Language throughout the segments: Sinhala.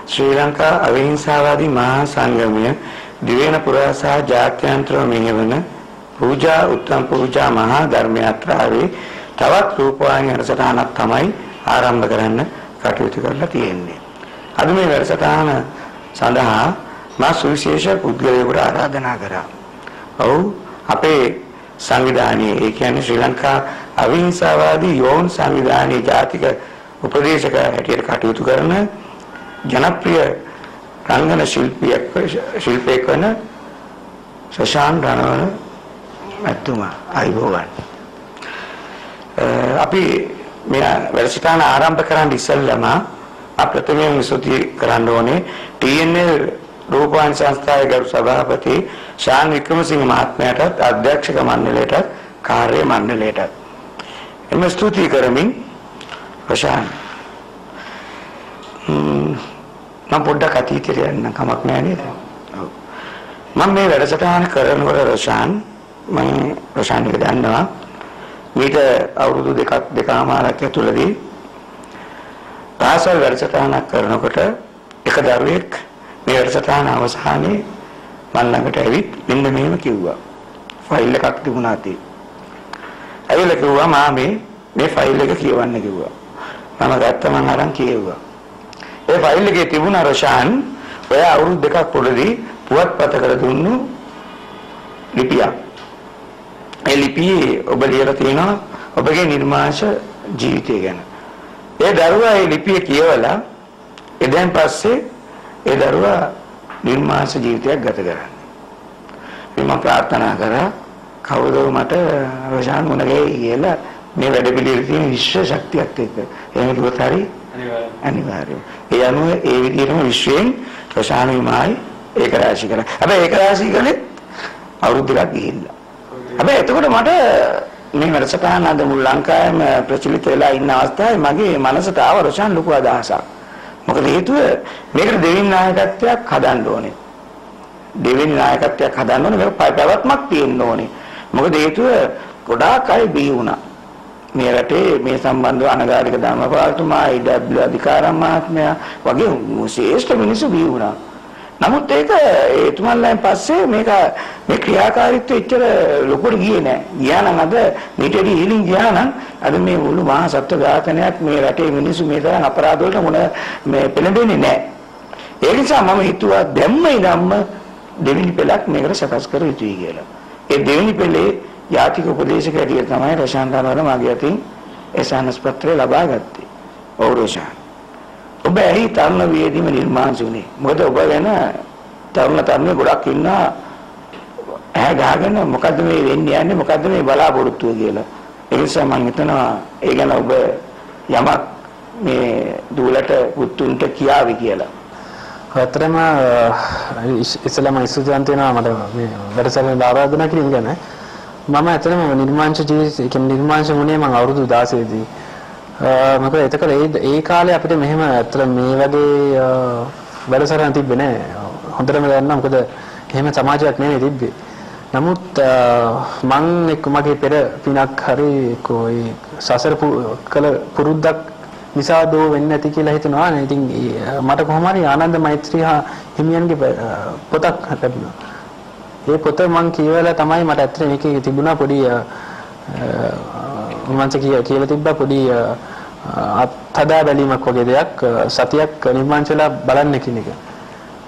ශ්‍රී ලංකා අවිහිංසාවාදී මහා සංගමය දිවයින පුරා සහ ජාත්‍යන්තරව මෙහෙවන පූජා උත්තම පූජා මහා ධර්ම යාත්‍රාවේ තවත් රූපවාහිනී වැඩසටහනක් තමයි ආරම්භ කරන්න කටයුතු කරලා තියෙන්නේ. අද මේ වැඩසටහන සඳහා මා සුවිශේෂ පුද්ගලයෙකුට ආරාධනා කරා. ඔව් අපේ සංවිධානයේ ඒ කියන්නේ ශ්‍රී ලංකා අවිහිංසාවාදී යෝන් සංවිධානයේ ජාතික උපදේශක හැටියට කටයුතු කරන ජනප්‍රිය රංගන ශිල්පියෙක් වන ශෂාන් රණවන මැතිතුමා අයිබෝවන්. අපි මේ වැඩසටහන ආරම්භ කරන්න ඉස්සෙල්ලාම අප්‍රථමයෙන් විසුද්ධි කරන්න ඕනේ TNL රූපවාහිනී සංස්ථාවේ ගරු සභාපති ශාන් වික්‍රමසිංහ මහත්මයාටත් අධ්‍යක්ෂක මණ්ඩලයටත් කාර්ය මණ්ඩලයටත් එම ස්තුති කරමින් ශාන් මම පොඩ්ඩක් අතීතයට යන්න කමක් නැහැ නේද? ඔව්. මම මේ වැඩසටහන කරනකොට රොෂාන් එක දන්නවා. මීට අවුරුදු දෙකමාරක් ඇතුළතදී පාසල් වැඩසටහනක් කරනකොට එක දරුවෙක් මේ වැඩසටහන අවසානයේ මම ළඟට ඇවිත් මෙන්න මෙහෙම කිව්වා. ෆයිල් එකක් තිබුණා තේ. ඇවිල්ලා කිව්වා මාමේ මේ ෆයිල් එක කියවන්න කිව්වා. මම ගත්තා මම අරන් කියෙව්වා. ඒ ෆයිල් එකේ තිබුණ රොෂාන් ඔය අවුරුදු දෙකක් පොළදී පුවත්පතකට දුන්නු ලිපියක්. ඒ ලිපියේ ඔබ ලියලා තියෙනවා ඔබගේ නිර්මාංශ ජීවිතය ගැන. ඒ දරුවා ඒ ලිපිය කියවලා එදෙන් පස්සේ ඒ දරුවා නිර්මාංශ ජීවිතයක් ගත කරන්නේ. මම ප්‍රාර්ථනා කරා කවුද මට රොෂාන් මුණගේ කියලා මේ වැඩ පිළිවෙල තියෙන විශ්ව ශක්තියත් එක්ක. එහෙම කිව්වොත් හරි අනිවාර්යයෙන්. ඒ අනුව ඒ විදිහටම විශ්වයෙන් ප්‍රශානීමයි ඒක රාශි කරා. හැබැයි ඒක රාශි කළේ අවුරුදු දෙකක් ගිහිල්ලා. හැබැයි එතකොට මට මේ වැඩසටහන අද මුල් ලංකාවේම ප්‍රචලිත වෙලා ඉන්න අවස්ථාවේ මගේ මනසට ආව රොෂාන් ලොකු අදහසක්. මොකද හේතුව මේකට දෙවෙනි නායකත්වයක් හදන්න ඕනේ. දෙවෙනි නායකත්වයක් හදන්න ඕනේ මේක පැවැත්මක් තියෙන්න ඕනේ. මොකද හේතුව ගොඩාක් අය බිහි වුණා. මේ රටේ මේ සම්බන්ධව අනගාരിക ධර්මපාලතුමා IW අධිකාරම් මහත්මයා වගේ ශ්‍රේෂ්ඨ මිනිස්සු බිහි වුණා. නමුත් ඒක එතුමන්ලාන් පස්සේ මේ ක්‍රියාකාරීත්වය එච්චර ලොකුට ගියේ නැහැ. ගියා නම් අද මේටදී ඉහිලින් ගියා නම් අද මේ මුළු මහා සත්ත්ව ඝාතනයක් මේ රටේ මිනිස්සු මේ තරම් අපරාධ වලට මේ පෙළඹෙන්නේ නැහැ. ඒ නිසා මම හිතුවා දැම්ම ඉඳන්ම දෙවෙනි පෙළක් මේකට සකස් කර යුතුයි කියලා. ඒ දෙවෙනි පෙළේ ජාතික උපදේශක හැටියට තමයි රොෂාන් රණවන මගේ අතින් ඒ සානස් පත්‍රය ලබා ගත්තේ. ඔව් රොෂාන්. ඔබ ඇයි තරුණ වියේදීම නිර්මාංශ උනේ? මොකද ඔබ වෙන තරුණ ගොඩක් ඉන්නවා ඇහැ ගහගෙන මොකද්ද මේ වෙන්නේ යන්නේ මොකද්ද මේ බලාපොරොත්තුව කියලා. ඒ නිසා මම හිතනවා ඒ ගැන ඔබ යමක් මේ දුවලට පුතුන්ට කියාවි කියලා. ඇත්තටම ඉස්සෙල්ලාම ඉස්සුදාන් තියෙනවා මට මේ වැඩසටහන ආරාධනා කිරීම ගැන. මම ඇත්තටම නිර්මාංශ ජීවිතේ කියන්නේ නිර්මාංශ මුනේ මම අවුරුදු 16 දී මොකද එතකොට ඒ කාලේ අපිට මෙහෙම ඇත්තට මේ වගේ වැඩසටහන් තිබ්බේ නෑ. හොඳටම දන්නවා මොකද එහෙම සමාජයක් නෙවෙයි තිබ්බේ. නමුත් මං එක්ක මගේ පෙර පිනක් හරි කොයි සසර කළ පුරුද්දක් නිසා දෝ වෙන්නේ නැති කියලා හිතනවා නේ. ඉතින් මට කොහොම හරි ආනන්ද මෛත්‍රී හිමියන්ගේ පොතක් ලැබුණා. ඒ පොත මං කියවලා තමයි මට ඇත්තට මේකේ තිබුණා පොඩි මං කියලා තිබ්බා පොඩි අත්හදා බැලීමක් වගේ දෙයක් සතියක් නිර්මාංශලා බලන්න කියන එක.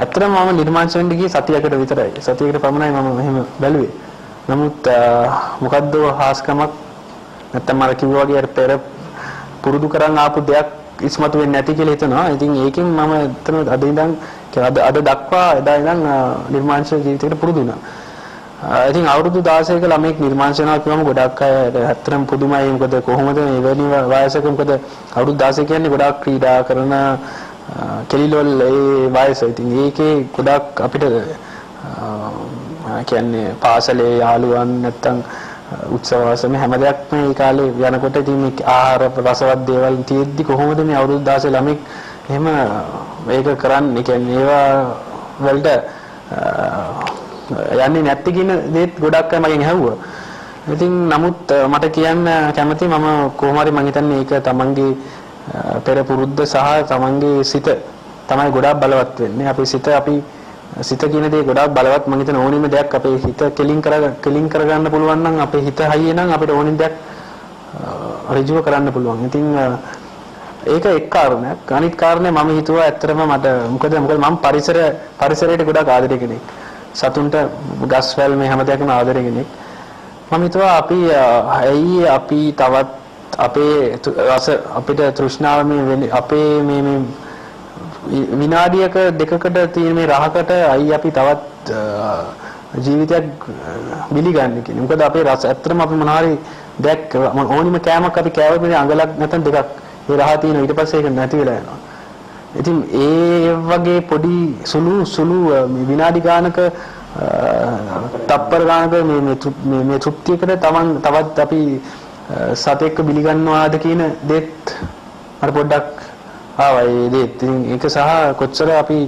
ඇත්තටම මම නිර්මාංශ වෙන්න ගියේ සතියකට විතරයි. සතියකට පමණයි මම මෙහෙම බැලුවේ. නමුත් මොකද්ද හාස්කමක් නැත්තම් මම කිව්වා වගේ පෙර පුරුදු කරන් ආපු දෙයක් ඉස්මතු වෙන්නේ නැති කියලා හිතනවා. ඉතින් ඒකෙන් මම ඇත්තටම අද ඉඳන් අද දක්වා එදා ඉඳන් නිර්මාංශ ජීවිතේට පුරුදු වුණා. ඉතින් අවුරුදු 16ක ළමෙක් නිර්මාංශ වෙනවා කියවම ගොඩක් අය ඇත්තටම පුදුමයි. මොකද කොහොමද මේ වෙනි වයසක මොකද අවුරුදු 16 කියන්නේ ගොඩක් ක්‍රීඩා කරන කෙලිලොල් ඒ වයස. ඉතින් ඒකේ ගොඩක් අපිට කියන්නේ පාසලේ යාළුවන් නැත්තම් උත්සවවසම හැම දෙයක්ම මේ කාලේ යනකොට ඉතින් මේ ආහාර රසවත් දේවල් තියෙද්දි කොහොමද මේ අවුරුදු 16 ළමෙක් එහෙම මේක කරන්නේ? කියන්නේ ඒවා වලට යන්නේ නැති කියන දේත් ගොඩක් අය මගෙන් ඇහුවා. ඉතින් නමුත් මට කියන්න කැමති මම කොහොම හරි මම හිතන්නේ ඒක තමන්ගේ පෙර පුරුද්ද සහ තමන්ගේ සිත තමයි ගොඩාක් බලවත් වෙන්නේ. අපේ සිත කියන දේ ගොඩාක් බලවත්. මම හිතන ඕනෙම දෙයක් අපේ හිත කෙලින් කරගන්න පුළුවන් නම් අපේ හිත හයිය නම් අපිට ඕනෙම දෙයක් ඍජුව කරන්න පුළුවන්. ඉතින් ඒක එක් කාරණයක්. අනිත් කාරණේ මම හිතුවා ඇත්තටම මට මොකද මම පරිසරයට ගොඩාක් ආදරේ කෙනෙක්. සතුන්ට ගස්වැල් මේ හැම දෙයක්ම ආදරේ කෙනෙක්. මම හිතුවා අපි තවත් අපිට තෘෂ්ණාව මේ අපේ මේ විනාඩියක දෙකකට තියෙන මේ රහකට අපි තවත් ජීවිතයක් බිලිගන්නේ කියන්නේ. මොකද අපේ රස ඇත්තටම අපි මොනවාරි දැක් ඕනිම කෑමක් අපි කෑවොත් මේ අඟලක් නැත්නම් දෙකක් ඒ රහ තියෙන ඊට පස්සේ ඒක නැති වෙලා යනවා. ඉතින් ඒ වගේ පොඩි සුළු විනාඩි ගානක තප්පර ගානක මේ තෘප්තියකට තවත් අපි සතෙක්ව බිලිගන්නවාද කියන දෙත් අර පොඩ්ඩක් ආවා ඒ දෙත්. ඉතින් ඒක සහ කොච්චර අපි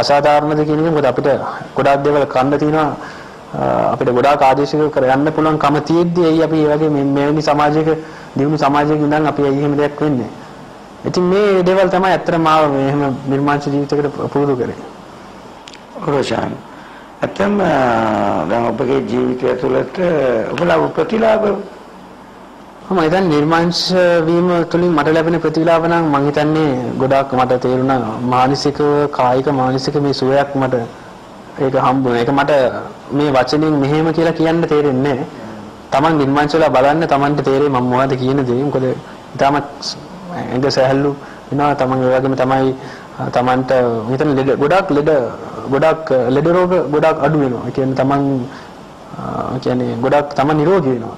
අසාධාරණද කියන එක මොකද අපිට ගොඩාක් දේවල් කන්න තියෙනවා අපිට ගොඩාක් ආදේශික කරගන්න පුළුවන් කම තියෙද්දි ඇයි අපි මේ වගේ මෙවැනි සමාජයක දියුණු සමාජයක ඉඳන් අපි ඇයි එහෙම දෙයක් වෙන්නේ. ඉතින් මේ දේවල් තමයි ඇත්තටම මාව මේ එහෙම නිර්මාංශ ජීවිතයකට පුරුදු කරේ. රොෂාන් ඇත්තම දැන් ඔබගේ ජීවිතය තුළට ඔබලා ප්‍රතිලාභ මම දැන් නිර්මාංශ වීම තුළින් මට ලැබෙන ප්‍රතිලාභ නම් මම හිතන්නේ ගොඩාක් මට තේරුණා මානසිකව කායික මානසික මේ සුවයක් මට ඒක හම්බ වෙනවා. ඒක මට මේ වචනෙන් මෙහෙම කියලා කියන්න තේරෙන්නේ නැහැ. Taman නිර්මාංශ වල බලන්න Tamanට තේරෙයි මම මොනවද කියන දේ. මොකද ඊටමත් ඇඟ සැහැල්ලු වෙනවා. Taman ඒ වගේම තමයි Tamanට හිතන ගොඩාක් ලෙඩ රෝග ගොඩාක් අඩු වෙනවා. ඒ කියන්නේ Taman කියන්නේ ගොඩාක් Taman නිරෝගී වෙනවා.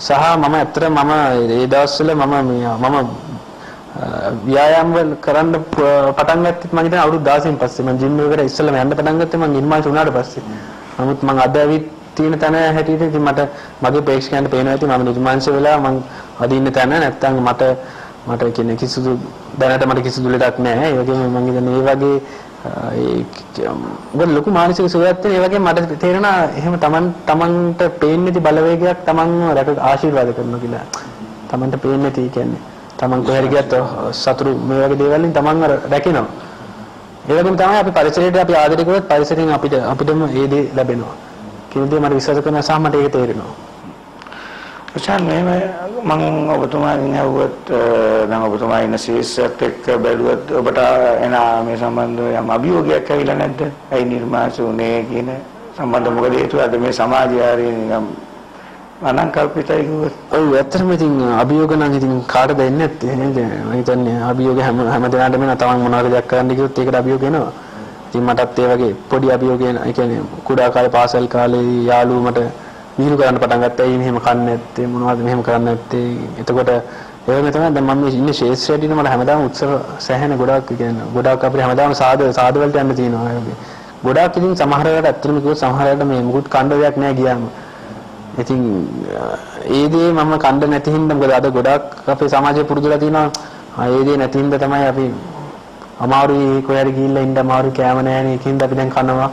සහ මම ඇත්තට මම ඒ දවස්වල මම ව්‍යායාම කරන්න පටන් ගත්තත් මම හිතන්නේ අවුරුදු 16න් පස්සේ මම ජිම් එකට ඉස්සෙල්ලාම යන්න පටන් ගත්තේ මම නිර්මාංශ වුණාට පස්සේ. නමුත් මම අද ඇවිත් තියෙන තැන හැටියට ඉතින් මගේ ප්‍රේක්ෂකයන්ට පේනවා ඇති මම නිර්මාංශ වෙලා මම අද ඉන්න තැන නැත්තම් මට කියන්නේ කිසිදු දැනට මට කිසිදු ලෙඩක් නැහැ. ඒ වගේම මම හිතන්නේ මේ වගේ ඒ ලොකු මානසික සුවයක් තියෙන. ඒ වගේම මට තේරෙනවා එහෙම තමන්ට පේන්නේ නැති බලවේගයක් තමන්ව ආශිර්වාද කරනවා කියලා. තමන්ට පේන්නේ නැති කියන්නේ තමන් කොහෙද ගියත් සතුරු මේ වගේ දේවල් වලින් තමන්ව රැකිනවා. ඒ වගේම තමයි අපි පරිසරයට අපි ආදරය කරොත් පරිසරයෙන් අපිටම ඒ දේ ලැබෙනවා. කියන දේ මට විශ්වාස කරනවා සහ මට ඒක තේරෙනවා. ඔච්චර මම ඔබතුමාගෙන් අහුවත් දැන් ඔබතුමා ඉන්න ශීර්ෂයත් එක්ක බැලුවත් ඔබට එන මේ සම්බන්ධව යම් අභියෝගයක් ඇවිල්ලා නැද්ද? ඒ නිර්මාංශ උනේ කියන සම්බන්ධ මොකද හේතුව අද මේ සමාජය හරිය නිකම් අනංකල්පිතයි කිව්වොත්. ඔව් ඇත්තටම ඉතින් අභියෝග නම් ඉතින් කාටද එන්නේ නැත්තේ නේද? මම හිතන්නේ අභියෝග හැම දෙනාටම එනවා. තමන් මොනවද දෙයක් කරන්න කිව්වොත් ඒකට අභියෝග එනවා. ඉතින් මටත් ඒ වගේ පොඩි අභියෝග ඒ කියන්නේ කුඩා කාලේ පාසල් කාලේ යාළුවෝ මට විහිළු කරන්න පටන් ගත්තා. එයි මෙහෙම කන්නේ නැත්තේ මොනවද මෙහෙම කරන්නේ නැත්තේ. එතකොට ඒ වගේ තමයි දැන් මම ඉන්නේ ශේෂ්ත්‍රයේදී මට හැමදාම උත්සව සැහැණ ගොඩාක් කියන්නේ ගොඩාක් අපිට හැමදාම සාද වලට යන්න තියෙනවා. ඒ වගේ ගොඩාක් ඉතින් සමහර වෙලාවට ඇත්තටම කිව්වොත් සමහර වෙලාවට මේ මුකුත් කණ්ඩ දෙයක් නැහැ ගියාම. ඉතින් ඒ දේ මම කණ්ඩ නැති හින්දා මොකද අද ගොඩාක් අපේ සමාජයේ පුරුදුලා තියෙනවා. ඒ දේ නැති හින්දා තමයි අපි අමාරුයි කොහරි ගිහිල්ලා ඉන්න අමාරු කෑම නැහැනේ. ඒකින්ද අපි දැන් කනවා.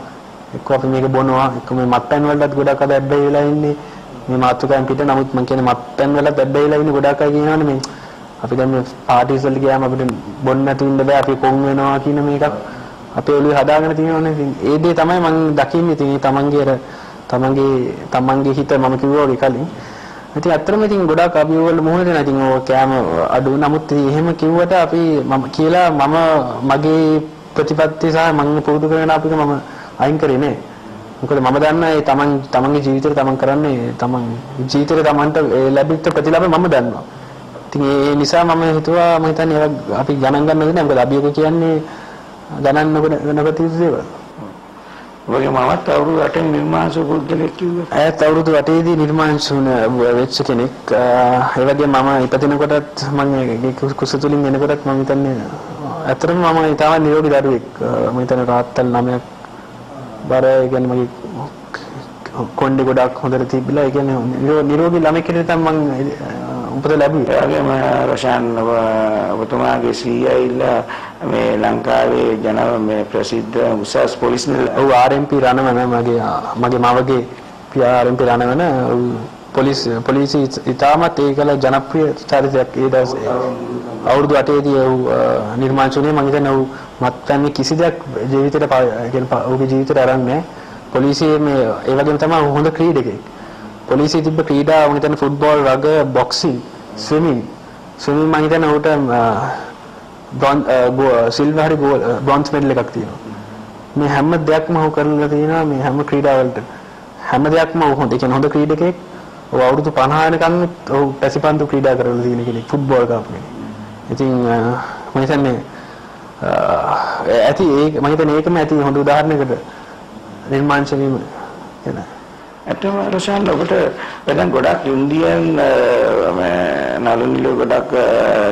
එක්ක අපි මේක බොනවා. එක්ක මේ මත්පැන් වලටත් ගොඩක් අද ඇබ්බැහි වෙලා ඉන්නේ. මේ මාතෘකාවෙන් පිට නමුත් මම කියන්නේ මත්පැන් වලත් ඇබ්බැහි වෙලා ඉන්නේ ගොඩක් අය කියනවානේ මේ අපි දැන් මේ පාටිස් වලට ගියාම අපිට බොන්න නැතුව ඉන්න බෑ. අපි කොන් වෙනවා කියන මේකක් අපේ ඔළුවේ හදාගෙන තියෙනවනේ. ඉතින් ඒ දේ තමයි මම දකින්නේ. ඉතින් තමන්ගේ හිත මම කිව්වා වගේ කලින්. ඉතින් ඇත්තටම ඉතින් ගොඩාක් අභියෝග වල මුහුණ දෙනවා. ඉතින් ඔය කෑම අඩු නමුත් එහෙම කිව්වට අපි මගේ ප්‍රතිපත්ති සහ මම පුරුදු කරන අපිට මම අයින් කරේ නෑ. මොකද මම දන්නා ඒ තමන්ගේ ජීවිතේ තමන් කරන්නේ තමන් ජීවිතේ තමන්ට ලැබිච්ච ප්‍රතිලාභ මම දන්නවා. ඉතින් ඒ නිසා මම හිතුවා මම හිතන්නේ අපි ගණන් ගන්න ඕනේ නෑ. මොකද අභියෝග කියන්නේ ගණන් නොගත යුතු දේවල්. ඔයගේ මමත් අවුරුදු 8න් නිර්මාංශ පුද්ගලෙක් කිව්වා. ඇයත් අවුරුදු 8ේදී නිර්මාංශ වෙච්ච කෙනෙක්. ඒ වගේ මම ඉපදිනකොටත් මම කුසතුලින් එනකොටත් මම හිතන්නේ ඇත්තටම මම ඊටම නිරෝගී දරුවෙක්. මම හිතන්නේ රාත්තල් 9ක් බර ඒ කියන්නේ මගේ කොණ්ඩේ ගොඩක් හොඳට තිබිලා ඒ කියන්නේ නිරෝගී ළමෙක් කෙනෙක් තමයි මම උපත ලැබුවේ. ඒ වගේම රොෂාන් ඔබතුමාගේ සීයායිලා මේ ලංකාවේ මේ ප්‍රසිද්ධ උසස් පොලිස් ඔව් RMP රණවන මගේ මවගේ පියා RMP රණවන පොලිසිය ඉතාමත් ඒකල ජනප්‍රිය චරිතයක් ඒ දවසේ. අවුරුදු 8ේදී නිර්මාංශුනේ මම හිතන්නේ ඔහු මත්පැන් කිසි දෙයක් ජීවිතේට ඔහුගේ ජීවිතේට අරන් නැහැ. පොලිසියේ මේ ඒ වගේම තමයි හොඳ ක්‍රීඩකයෙක්. පොලිසියේ තිබ්බ ක්‍රීඩා මම හිතන්නේ ෆුට්බෝල්, රග, බොක්සිං, ස්විමින් මම හිතන්නේ ඔහුට සිල්වර් හරි බ්‍රොන්ස් මෙඩල් එකක් තියෙනවා. මේ හැම දෙයක්ම ඔහු කරලා තියෙනවා. මේ හැම ක්‍රීඩාවලට හැම දෙයක්ම ඔහු හොඳ. ඒ කියන්නේ හොඳ ක්‍රීඩකයෙක්. ඔහු අවුරුදු 50 වෙනකන් ඔහු පැසිපන්දු ක්‍රීඩා කරලා තියෙන කෙනෙක්. ෆුට්බෝල් ගාපු කෙනෙක්. ඉතින් මම හිතන්නේ ඇති ඒක මම හිතන්නේ ඒකම ඇති හොඳ උදාහරණයකට නිර්මාංශ වීම කියන. ඇත්තම රොෂාන් ඔබට දැන් ගොඩක් ඉන්දියන් නළු නිළු ගොඩක්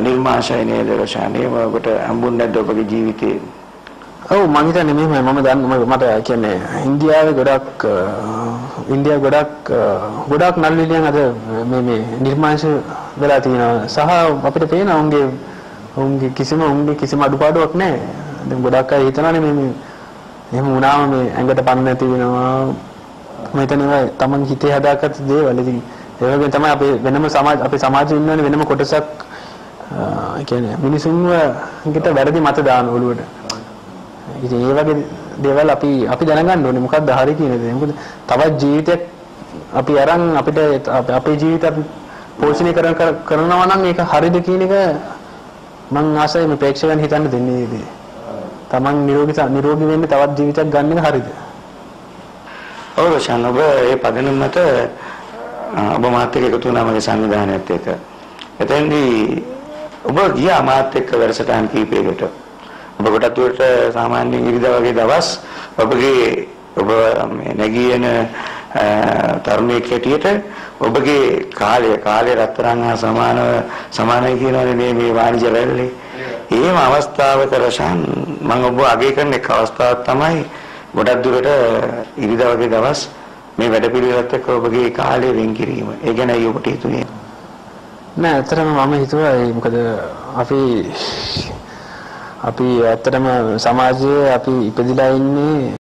නිර්මාංශය නේද රොෂාන්? ඒව ඔබට හම්බුනේ නැද්ද ඔබගේ ජීවිතේ? ඔව් මම හිතන්නේ මෙහෙමයි මම දන්න මට කියන්නේ ඉන්දියාවේ ගොඩක් නළු නිළියන් අද මේ නිර්මාංශ වෙලා තියෙනවා සහ අපිට පේනවා උන්ගේ කිසිම අඩුපාඩුවක් නැහැ. දැන් ගොඩක් අය හිතනවානේ මේ එහෙම වුණාම මේ ඇඟට පණ නැති වෙනවා. මම හිතන්නේ තමන් හිතේ හදාගත්ත දේවල්. ඉතින් ඒ වගේ තමයි අපේ සමාජයේ ඉන්නවනේ වෙනම කොටසක් කියන්නේ මිනිසුන්ව හිතට වැරදි මත දාන ඔළුවට. ඉතින් ඒ වගේ දේවල් අපි දැනගන්න ඕනේ මොකක්ද හරි කියන දේ. මොකද තවත් ජීවිතයක් අපි අරන් අපිට අපේ ජීවිත අපි පෝෂණය කරනවා නම් ඒක හරිද කියන එක මම ආසයි මේ ප්‍රේක්ෂකයන් හිතන්න දෙන්නේ ඉතින්. තමන් නිරෝගී වෙන්න තවත් ජීවිතයක් ගන්න එක හරිද? ඔව් රොෂාන් ඔබ ඒ පදනම මත ඔබ මාත් එක්ක එකතු වුණා මගේ සංවිධානයත් එක්ක. එතෙන්දී ඔබ ගියා මාත් එක්ක වැඩසටහන් කීපයකට. ඔබ කොටත් දුරට සාමාන්‍යයෙන් ඉරිදා වගේ දවස් ඔබ මේ නැගී යන තරුණයෙක් හැටියට ඔබගේ කාලය රත්තරන් හා සමානයි කියනවානේ මේ වාණිජ වැල්ලේ. ඒම අවස්ථාවක රොෂාන් මම ඔබ අගය කරන එක අවස්ථාවක් තමයි ගොඩක් දුරට ඉරිදා වගේ දවස් මේ වැඩපිළිවෙලත් එක්ක ඔබගේ කාලය වෙන් කිරීම. ඒ ගැන ඔබට හිතුනේ නෑ? ඇත්තටම මම හිතුවා මොකද අපි ඇත්තටම සමාජයේ අපි ඉපදිලා ඉන්නේ